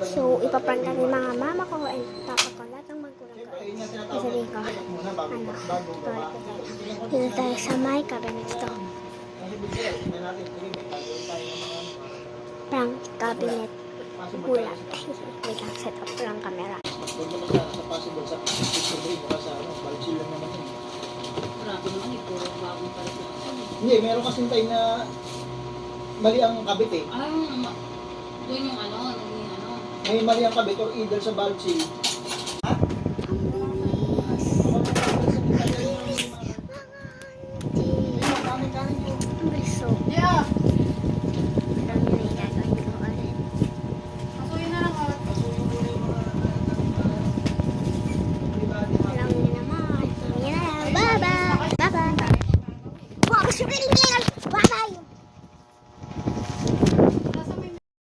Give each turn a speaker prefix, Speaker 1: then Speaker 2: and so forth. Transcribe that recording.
Speaker 1: So, ipaprank natin mga mama ko and papa ko, lahat ng magkulang ko. Sasabihin ko, dito tayo sa may cabinet to. Prank cabinet. Gulat. Wait lang, set up lang camera.
Speaker 2: Sa possible sa picture break, baka sa balchil lang naman yun.
Speaker 3: Marami naman eh, puro bagong pala ito.
Speaker 2: Hindi, meron kasing time na mali ang kabit eh.
Speaker 3: Doon yung ano.
Speaker 2: May mali ang kabit or either sa valve seal